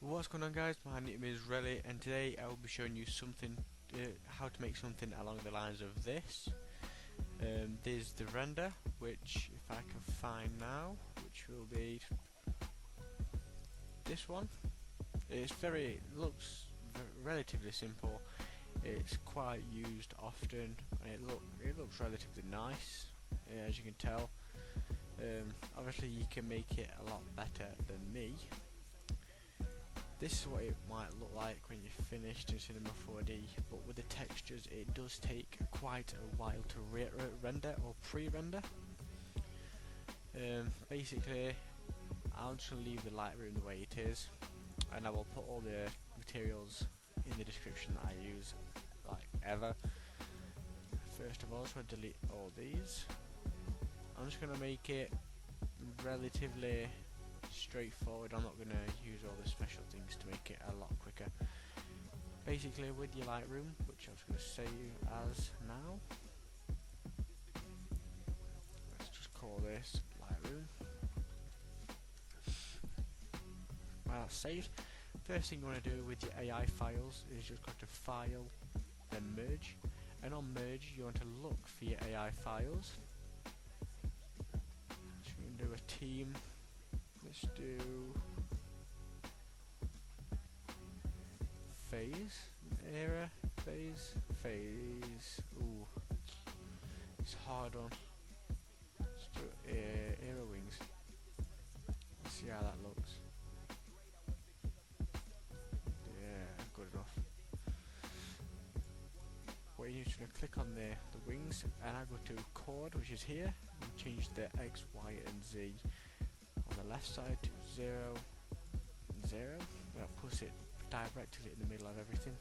What's going on, guys? My name is Relly, and today I will be showing you something, how to make something along the lines of this. There's the render, which if I can find now, which will be this one. Looks relatively simple. It's quite used often, and it looks relatively nice, as you can tell. Obviously, you can make it a lot better than me. This is what it might look like when you're finished in Cinema 4D, but with the textures it does take quite a while to render or pre-render. Basically, I'll just leave the Lightroom the way it is, and I will put all the materials in the description that I use, like ever. First of all, I'm going to delete all these. I'm just going to make it relatively straightforward. I'm not going to use all the special things to make it a lot quicker. Basically, with your Lightroom, which I was going to save as now, let's just call this Lightroom. Well, that's saved. First thing you want to do with your AI files is just go to File, then Merge, and on Merge you want to look for your AI files. So you can do a team. Let's do phase, phase. Ooh, it's a hard one. Let's do era wings. Let's see how that looks. Yeah, good enough. What you need to click on the wings, and I go to chord, which is here, and change the X, Y, and Z. On the left side to 0, 0. That puts it directly in the middle of everything.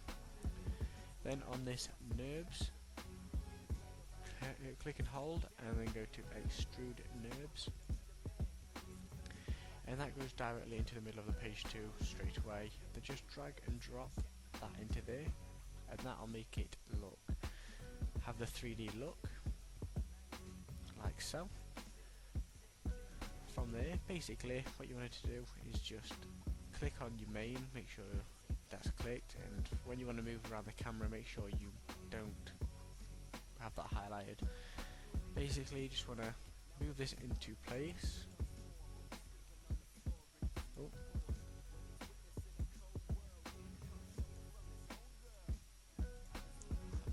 Then on this NURBS, click and hold, and then go to extrude NURBS, and that goes directly into the middle of the page too, straight away. Then just drag and drop that into there, and that'll make it have the 3D look, like so. From there, basically what you want to do is just click on your main, make sure that's clicked, and when you want to move around the camera, make sure you don't have that highlighted. Basically, you just want to move this into place. Oh.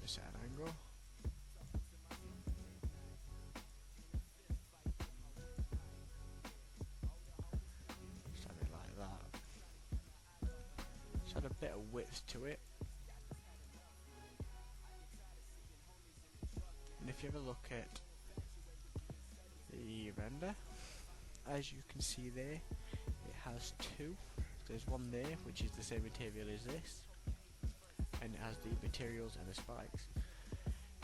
This at an angle. Add a bit of width to it, and if you ever look at the render, as you can see there, it has two. There's one there which is the same material as this, and it has the materials and the spikes.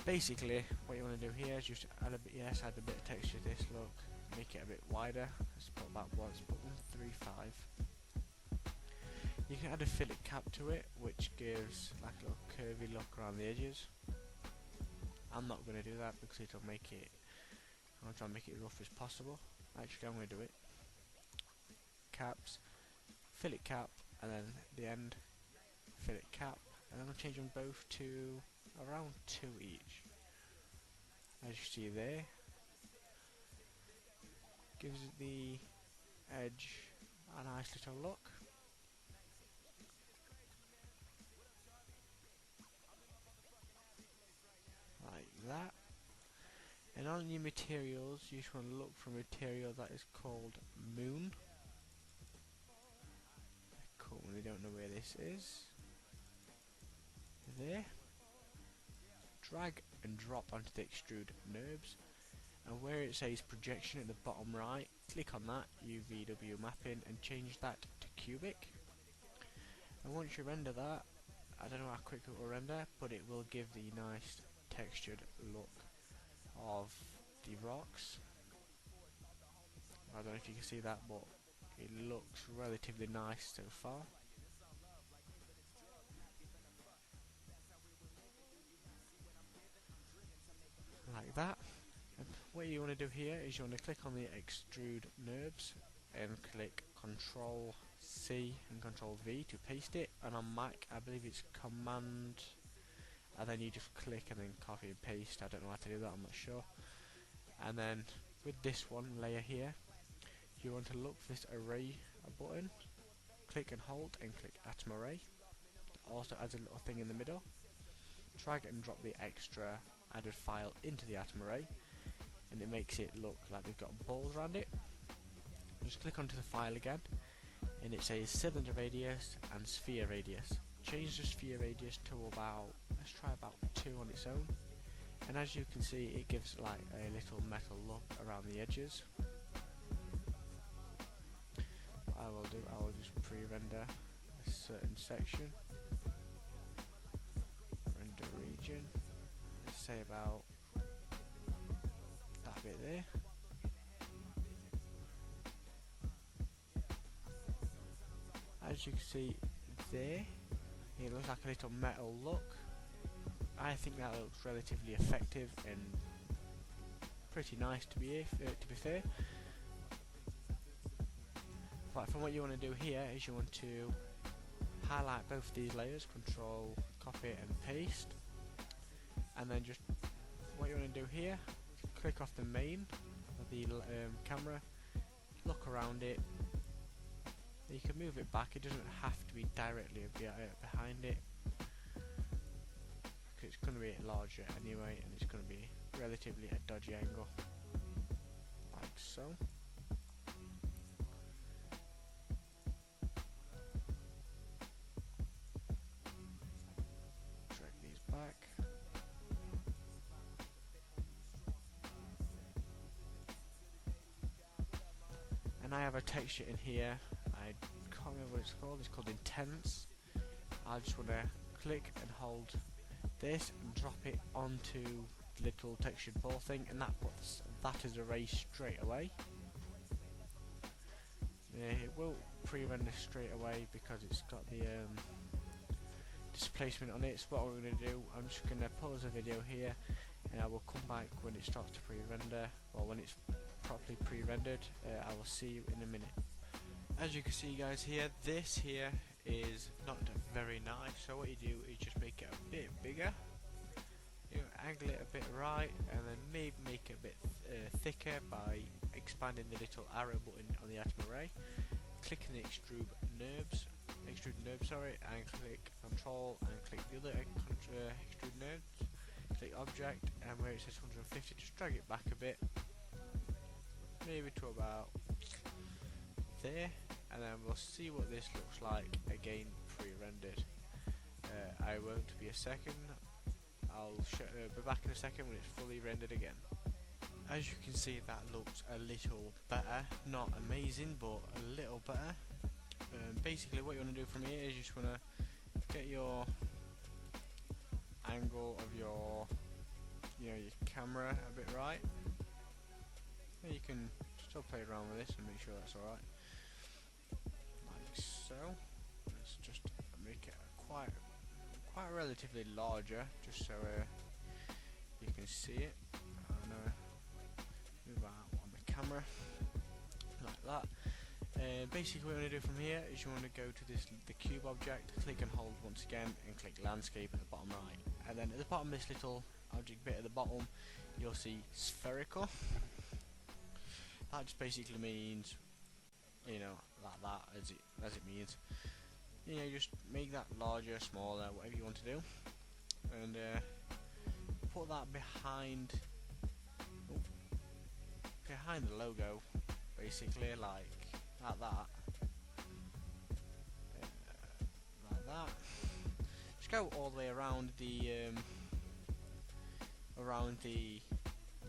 Basically what you want to do here is just add a bit of texture to this look, make it a bit wider. Let's put that once, put 135. You can add a fillet cap to it, which gives like a little curvy look around the edges. I'm not going to do that because it'll make it, I'm going to try and make it rough as possible. Actually, I'm going to do it. Caps, fillet cap, and then the end, fillet cap, and then I'll change them both to around 2 each. As you see there, gives the edge a nice little look. Like that. And on your materials, you just want to look for a material that is called Moon. Cool, they don't know where this is. There. Drag and drop onto the extrude NURBS, and where it says projection at the bottom right, click on that, UVW mapping, and change that to cubic. And once you render that, I don't know how quick it will render, but it will give the nice textured look of the rocks. I don't know if you can see that, but it looks relatively nice so far. Like that. And what you want to do here is you want to click on the extrude NURBS and click Control C and Control V to paste it, and on Mac I believe it's Command, and then you just click and then copy and paste. I don't know how to do that, I'm not sure. And then with this one layer here, you want to look for this array button, click and hold and click atom array. Also adds a little thing in the middle. Drag and drop the extra added file into the atom array, and it makes it look like they've got balls around it. Just click onto the file again, and it says cylinder radius and sphere radius. Change the sphere radius to about, let's try about 2 on its own, and as you can see it gives like a little metal look around the edges. What I will do, I will just pre-render a certain section, render region, let's say about that bit there. As you can see there, it looks like a little metal look. I think that looks relatively effective and pretty nice to be fair. Right, from what you want to do here is you want to highlight both of these layers, control, copy and paste, and then just what you want to do here, click off the main of the camera, look around it. You can move it back, it doesn't have to be directly behind it, because it's going to be larger anyway, and it's going to be relatively a dodgy angle, like so. Drag these back. And I have a texture in here, I can't remember what it's called Intense. I just want to click and hold this and drop it onto the little textured ball thing, and that puts that as erased straight away. It will pre-render straight away because it's got the displacement on it. So what I'm going to do, I'm just going to pause the video here, and I will come back when it starts to pre-render, or when it's properly pre-rendered. I will see you in a minute. As you can see guys here, this here is not very nice, so what you do is just make it a bit bigger, you angle it a bit right, and then maybe make it a bit thicker by expanding the little arrow button on the atom array, clicking the extrude nerve, and click control and click the other extrude nerves, click object, and where it says 150 just drag it back a bit, maybe to about there, and then we'll see what this looks like again pre-rendered. I won't be a second, I'll be back in a second when it's fully rendered again. As you can see, that looks a little better, not amazing but a little better. Basically what you want to do from here is you just want to get your angle of your your camera a bit right. You can still play around with this and make sure that's alright. Like so. Let's just make it quite relatively larger, just so you can see it. I'm gonna move out on the camera like that. Basically what you want to do from here is you want to go to the cube object, click and hold once again, and click landscape at the bottom right, and then at the bottom of this little object bit at the bottom you'll see spherical. That just basically means, like that, as it means. Just make that larger, smaller, whatever you want to do, and put that behind the logo, basically, like that, like that. Just go all the way around the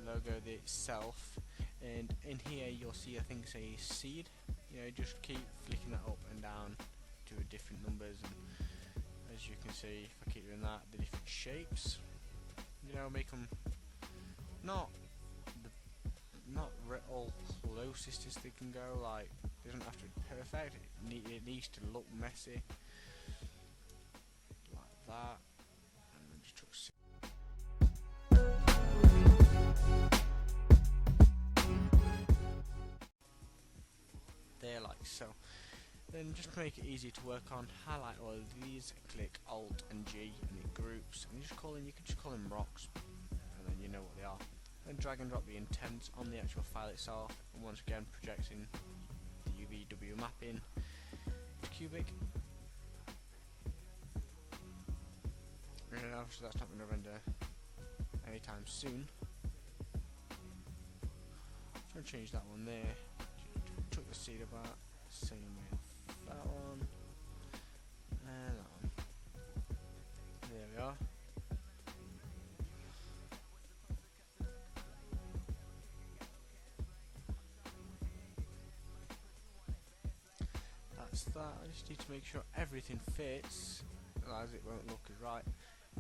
logo itself. And in here you'll see a thing say seed. Just keep flicking that up and down to different numbers, and as you can see, if I keep doing that, the different shapes, make them not all closest as they can go. Like, it doesn't have to be perfect, it needs to look messy like that. And then just there, like so. Then just to make it easy to work on, highlight all of these, click Alt and G, and it groups, and you can just call them rocks, and then you know what they are. Then drag and drop the intent on the actual file itself, and once again projecting the UVW mapping to cubic. And obviously that's not going to render anytime soon. I'm going to change that one there. Took the cedar bar, same with that one, and that one. There we are. That's that. I just need to make sure everything fits, otherwise it won't look as right.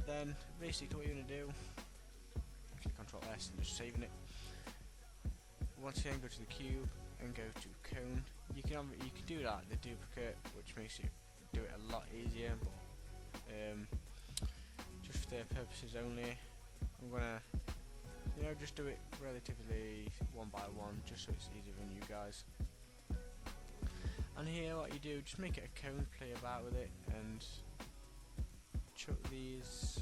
Then basically what you're going to do, click Ctrl S and just saving it. Once again go to the cube and go to cone. You can do that, the duplicate, which makes it do it a lot easier, but just for their purposes only, I'm gonna just do it relatively one by one, just so it's easier on you guys. And here what you do, just make it a cone, play about with it, and chuck these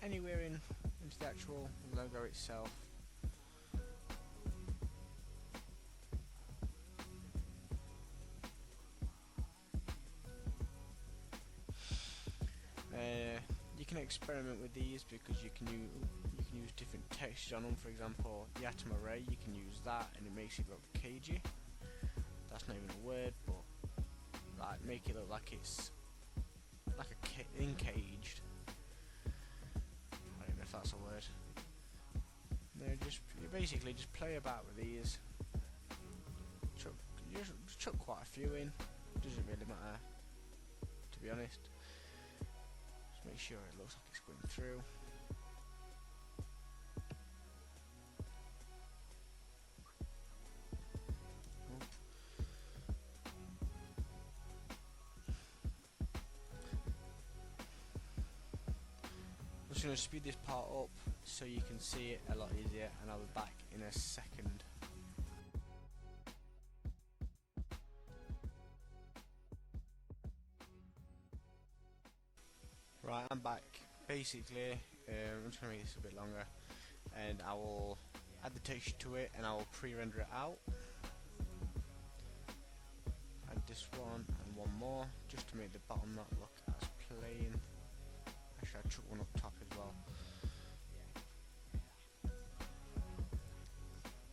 anywhere into the actual logo itself. You can experiment with these because you can use different textures on them. For example, the atom array, you can use that and it makes it look cagey. That's not even a word, but like make it look like it's like encaged. I don't know if that's a word. You basically just play about with these. Just chuck quite a few in. Doesn't really matter, to be honest. Make sure it looks like it's going through. I'm just going to speed this part up so you can see it a lot easier, and I'll be back in a second. Right, I'm back. Basically, I'm just going to make this a bit longer, and I will add the texture to it, and I will pre-render it out. Add this one and one more, just to make the bottom not look as plain. Actually, I chuck one up top as well.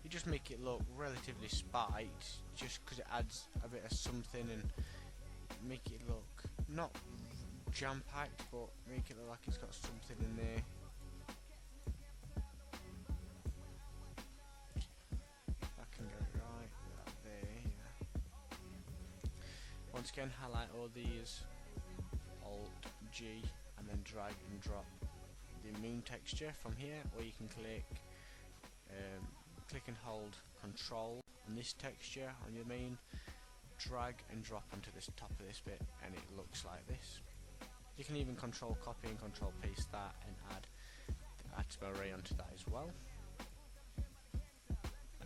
You just make it look relatively spiked, just because it adds a bit of something, and make it look not jam-packed, but make it look like it's got something in there. I can get it right there, yeah. Once again, highlight all these, Alt G, and then drag and drop the moon texture from here, or you can click and hold Control on this texture on your main, drag and drop onto this top of this bit, and it looks like this. You can even Control copy and Control paste that and add the atom array onto that as well,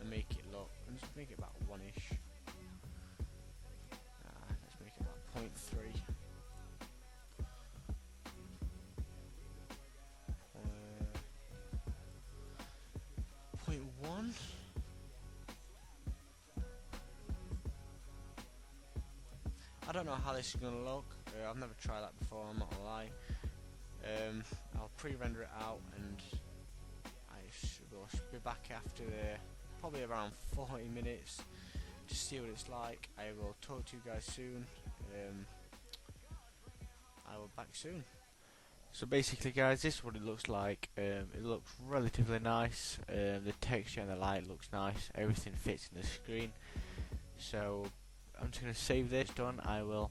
and make it look, and just make it about 1-ish. Let's make it about 0.3. 0.1. I don't know how this is going to look. I've never tried that before, I'm not gonna lie. I'll pre-render it out, and I should be back after probably around 40 minutes to see what it's like. I will talk to you guys soon. I will back soon. So basically guys, this is what it looks like. It looks relatively nice. The texture and the light looks nice. Everything fits in the screen. So I'm just going to save this done. I will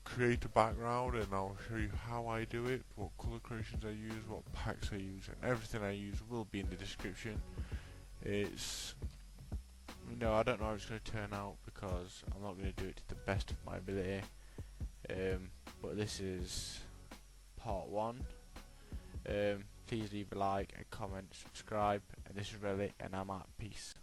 create a background and I'll show you how I do it, what color corrections I use, what packs I use, and everything I use will be in the description. It's, I don't know how it's going to turn out because I'm not going to do it to the best of my ability. But this is part 1. Please leave a like, a comment, subscribe, and this is Relic, and I'm out. Peace.